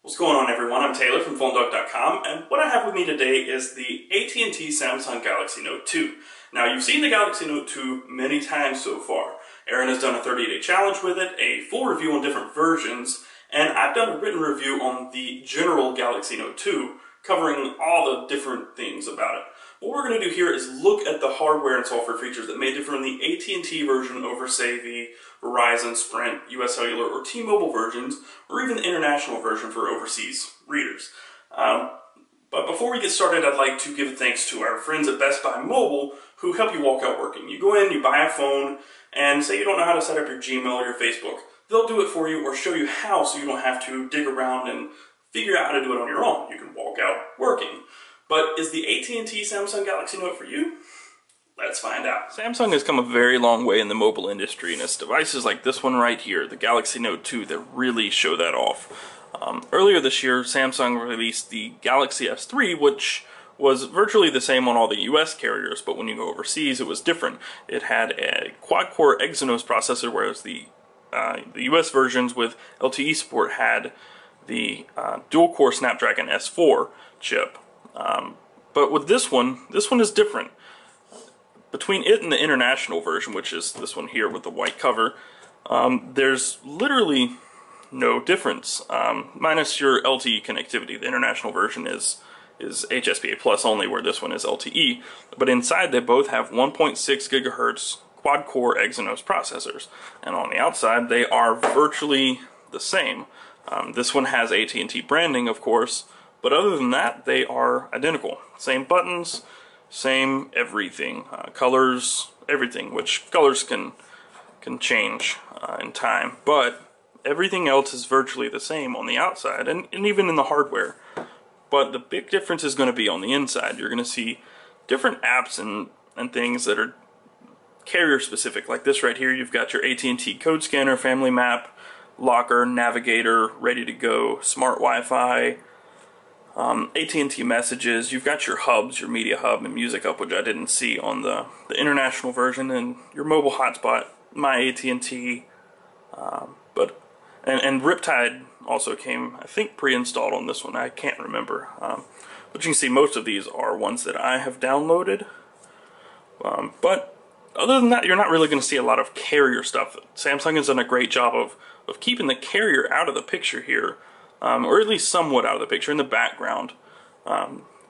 What's going on, everyone? I'm Taylor from PhoneDog.com, and what I have with me today is the AT&T Samsung Galaxy Note 2. Now, you've seen the Galaxy Note 2 many times so far. Aaron has done a 30-day challenge with it, a full review on different versions, and I've done a written review on the general Galaxy Note 2, covering all the different things about it. What we're going to do here is look at the hardware and software features that may differ in the AT&T version over, say, the Verizon, Sprint, US Cellular, or T-Mobile versions, or even the international version for overseas readers. But before we get started, I'd like to give thanks to our friends at Best Buy Mobile who help you walk out working. You go in, you buy a phone, and say you don't know how to set up your Gmail or your Facebook. They'll do it for you or show you how so you don't have to dig around and figure out how to do it on your own. You can walk out working. But is the AT&T Samsung Galaxy Note for you? Let's find out. Samsung has come a very long way in the mobile industry, and it's devices like this one right here, the Galaxy Note 2, that really show that off. Earlier this year, Samsung released the Galaxy S3, which was virtually the same on all the US carriers, but when you go overseas, it was different. It had a quad-core Exynos processor, whereas the US versions with LTE support had the dual-core Snapdragon S4 chip. But with this one is different. Between it and the international version, which is this one here with the white cover, there's literally no difference, minus your LTE connectivity. The international version is HSPA Plus only, where this one is LTE. But inside, they both have 1.6 gigahertz quad-core Exynos processors, and on the outside, they are virtually the same. This one has AT&T branding, of course, but other than that, they are identical. Same buttons, same everything, colors, everything, which colors can change in time, but everything else is virtually the same on the outside and even in the hardware. But the big difference is going to be on the inside. You're going to see different apps and things that are carrier specific, like this right here. You've got your AT&T code scanner, family map, locker, navigator, ready to go, smart Wi-Fi, AT&T messages. You've got your hubs, your media hub and music hub, which I didn't see on the international version, and your mobile hotspot, my AT&T, and Riptide also came, I think, pre-installed on this one. I can't remember. But you can see most of these are ones that I have downloaded. But other than that, you're not really going to see a lot of carrier stuff. Samsung has done a great job of keeping the carrier out of the picture here. Or at least somewhat out of the picture, in the background,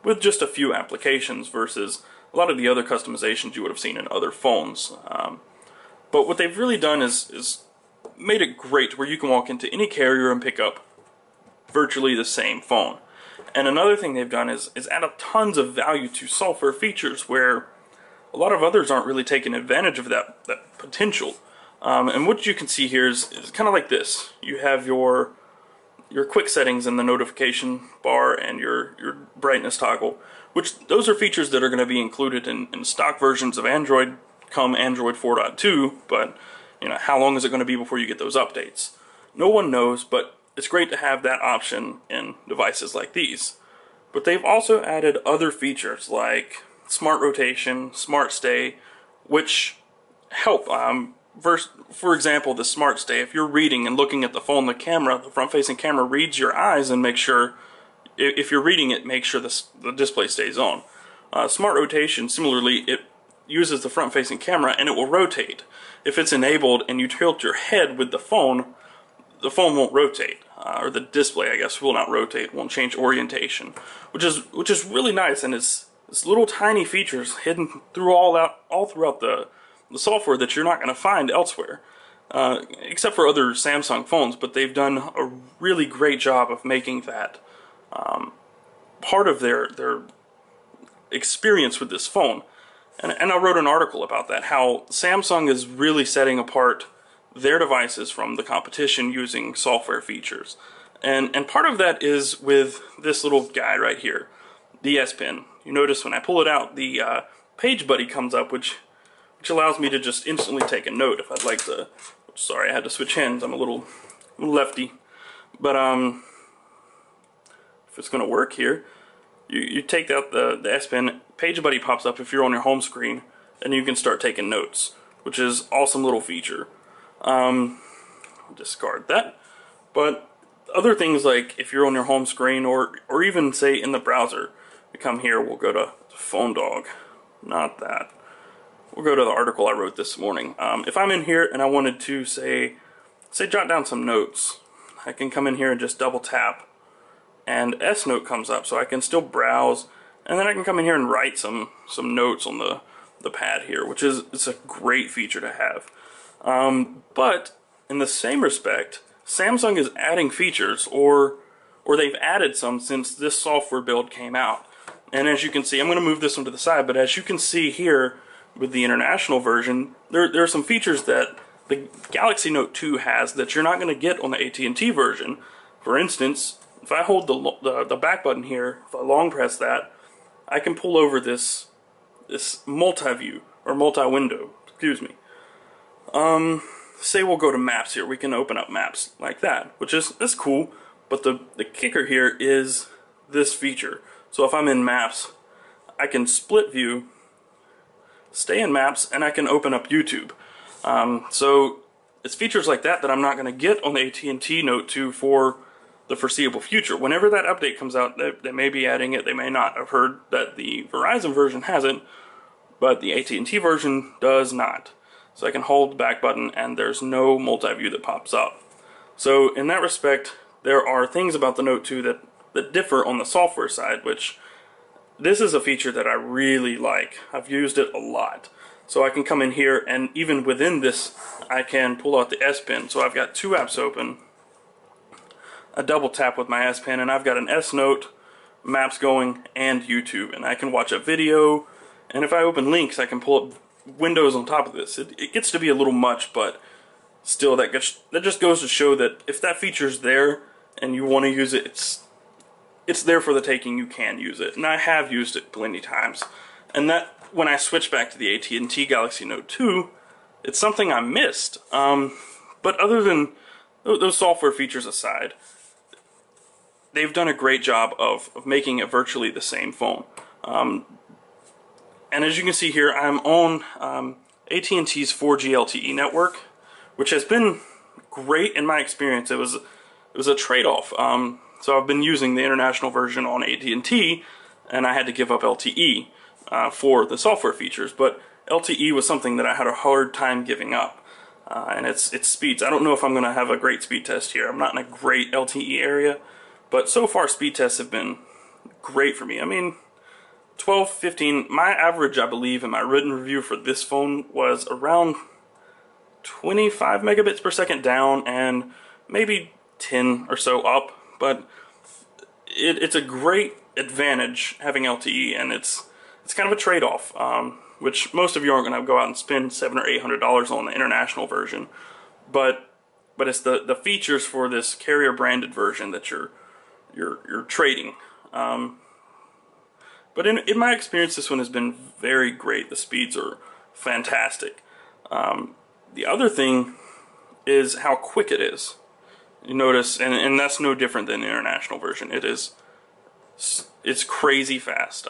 with just a few applications versus a lot of the other customizations you would have seen in other phones. But what they've really done is made it great where you can walk into any carrier and pick up virtually the same phone. And another thing they've done is add up tons of value to software features where a lot of others aren't really taking advantage of that potential. And what you can see here is kind of like this. You have your quick settings in the notification bar and your brightness toggle, which those are features that are going to be included in stock versions of Android come Android 4.2, but you know, how long is it going to be before you get those updates? No one knows, but it's great to have that option in devices like these. But they've also added other features like smart rotation, smart stay, which help. For example, the smart stay, if you're reading and looking at the phone, the front-facing camera reads your eyes and makes sure, if you're reading it, make sure the display stays on. Smart rotation, similarly, it uses the front-facing camera and it will rotate. If it's enabled and you tilt your head with the phone won't rotate, or the display, I guess, will not rotate, won't change orientation, which is really nice, and it's little tiny features hidden through all throughout the software that you're not going to find elsewhere, except for other Samsung phones. But they've done a really great job of making that part of their experience with this phone. And I wrote an article about that, how Samsung is really setting apart their devices from the competition using software features. And part of that is with this little guy right here, the S Pen. You notice when I pull it out, the Page Buddy comes up, which allows me to just instantly take a note if I'd like to. Sorry, I had to switch hands. I'm a little lefty. But if it's going to work here, you take out the S Pen, Page Buddy pops up if you're on your home screen, and you can start taking notes, which is an awesome little feature. Discard that. But Other things like if you're on your home screen or even say in the browser, we come here, we'll go to Phone Dog, not that. We'll go to the article I wrote this morning. If I'm in here and I wanted to say jot down some notes, I can come in here and just double tap, and S Note comes up, so I can still browse, and then I can come in here and write some notes on the pad here, which is it's a great feature to have. But in the same respect, Samsung is adding features, or they've added some since this software build came out. And as you can see, I'm going to move this one to the side, but as you can see here with the international version, there are some features that the Galaxy Note 2 has that you're not going to get on the AT&T version. For instance, if I hold the back button here, if I long press that, I can pull over this multi-view, or multi-window, excuse me. Say we'll go to Maps here. We can open up Maps like that, which is cool, but the kicker here is this feature. So if I'm in Maps, I can split view, stay in Maps, and I can open up YouTube. So it's features like that that I'm not going to get on the AT&T Note 2 for the foreseeable future. Whenever that update comes out, they may be adding it, they may not. I've heard that the Verizon version hasn't, but the AT&T version does not. So I can hold the back button and there's no multi-view that pops up. So in that respect, there are things about the Note 2 that differ on the software side, which this is a feature that I really like. I've used it a lot. So I can come in here, and even within this, I can pull out the S Pen. So I've got two apps open. A double tap with my S Pen, and I've got an S Note, Maps going, and YouTube. And I can watch a video, and if I open links, I can pull up windows on top of this. It gets to be a little much, but still, that just goes to show that if that feature's there and you want to use it, it's there for the taking. You can use it, and I have used it plenty times. And that when I switch back to the AT&T Galaxy Note 2, it's something I missed. But other than those software features aside, they've done a great job of making it virtually the same phone. And as you can see here, I'm on AT&T's 4G LTE network, which has been great in my experience. It was a trade-off. So I've been using the international version on AT&T, and I had to give up LTE for the software features. But LTE was something that I had a hard time giving up, and it's speeds. I don't know if I'm going to have a great speed test here. I'm not in a great LTE area, but so far speed tests have been great for me. I mean, 12, 15, my average, I believe, in my written review for this phone was around 25 megabits per second down and maybe 10 or so up, but it's a great advantage having LTE, and it's kind of a trade-off, which most of you aren't going to go out and spend $700 or $800 on the international version, but it's the features for this carrier branded version that you're trading. But in my experience, this one has been very great. The speeds are fantastic. The other thing is how quick it is. You notice, and that's no different than the international version. It's crazy fast.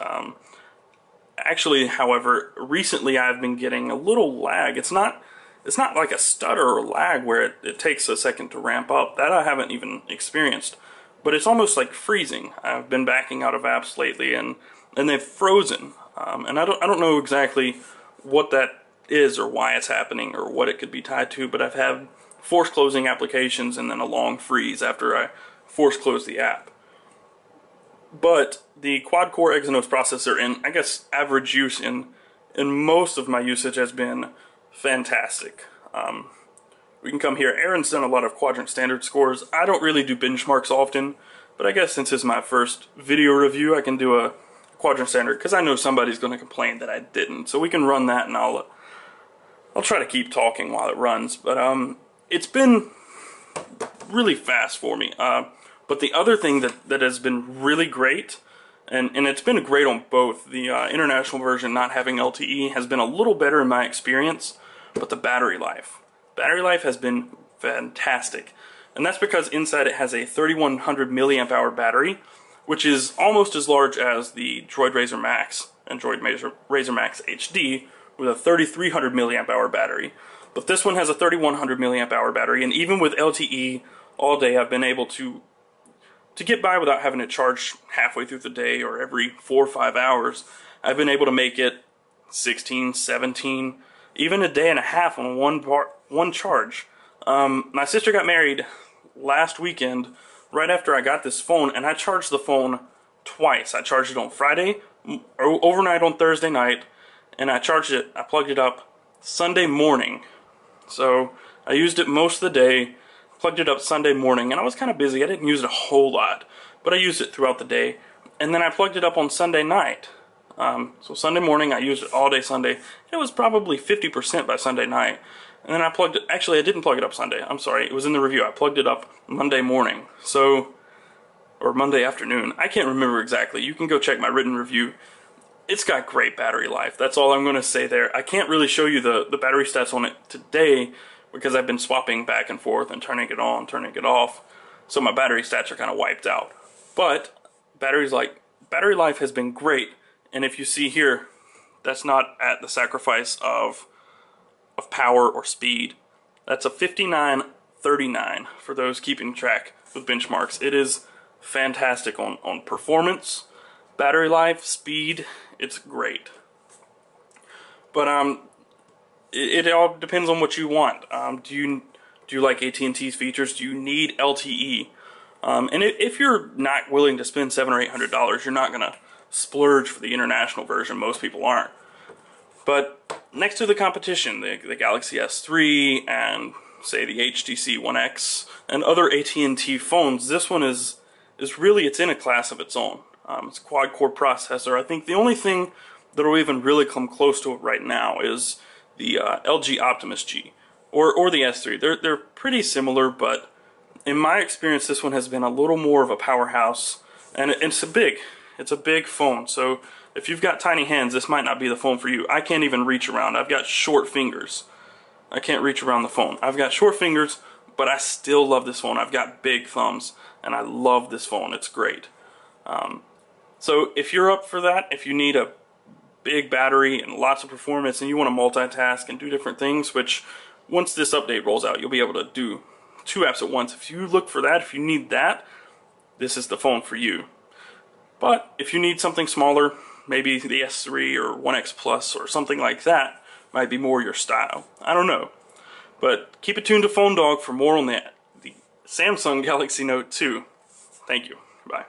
Actually, however, recently I've been getting a little lag. It's not like a stutter or lag where it takes a second to ramp up. That I haven't even experienced. But it's almost like freezing. I've been backing out of apps lately, and they've frozen. And I don't know exactly what that is or why it's happening or what it could be tied to, but I've had force closing applications and then a long freeze after I force close the app. But the quad-core Exynos processor, in I guess average use in most of my usage, has been fantastic. We can come here. Aaron's done a lot of quadrant standard scores. I don't really do benchmarks often, but I guess since it's my first video review, I can do a quadrant standard because I know somebody's going to complain that I didn't. So we can run that, and I'll try to keep talking while it runs. But it's been really fast for me. But the other thing that has been really great, and it's been great on both, the international version not having LTE has been a little better in my experience, but the battery life. Battery life has been fantastic. And that's because inside it has a 3100 milliamp hour battery, which is almost as large as the Droid Razr Max and Droid Razr Max HD with a 3300 milliamp hour battery. But this one has a 3100 milliamp hour battery, and even with LTE all day I've been able to get by without having to charge halfway through the day or every 4 or 5 hours. I've been able to make it 16, 17, even a day and a half on one charge. My sister got married last weekend right after I got this phone, and I charged the phone twice. I charged it on Friday, or overnight on Thursday night, and I plugged it up Sunday morning. So I used it most of the day, plugged it up Sunday morning, and I was kind of busy. I didn't use it a whole lot, but I used it throughout the day. And then I plugged it up on Sunday night. So Sunday morning, I used it all day Sunday. It was probably 50% by Sunday night. And then I plugged it, actually I didn't plug it up Sunday, I'm sorry, it was in the review. I plugged it up Monday morning, or Monday afternoon. I can't remember exactly. You can go check my written review. It's got great battery life. That's all I'm going to say there. I can't really show you the battery stats on it today because I've been swapping back and forth and turning it on, turning it off. So my battery stats are kind of wiped out. But battery life has been great. And if you see here, that's not at the sacrifice of power or speed. That's a 5939 for those keeping track with benchmarks. It is fantastic on performance, battery life, speed. It's great. But it all depends on what you want. Do you like AT&T's features? Do you need LTE? And if you're not willing to spend $700 or $800, you're not gonna splurge for the international version. Most people aren't. But next to the competition, the Galaxy S3 and say the HTC One X and other AT&T phones, this one is really, it's in a class of its own. It's a quad-core processor. I think the only thing that will even really come close to it right now is the LG Optimus G or the S3. They're pretty similar, but in my experience, this one has been a little more of a powerhouse, and it's a big phone. So if you've got tiny hands, this might not be the phone for you. I can't even reach around. I've got short fingers. I can't reach around the phone. I've got short fingers, but I still love this phone. I've got big thumbs, and I love this phone. It's great. So if you're up for that, if you need a big battery and lots of performance and you want to multitask and do different things, which once this update rolls out, you'll be able to do 2 apps at once. If you look for that, if you need that, this is the phone for you. But if you need something smaller, maybe the S3 or One X Plus or something like that might be more your style. I don't know. But keep it tuned to Phone Dog for more on the Samsung Galaxy Note 2. Thank you. Bye.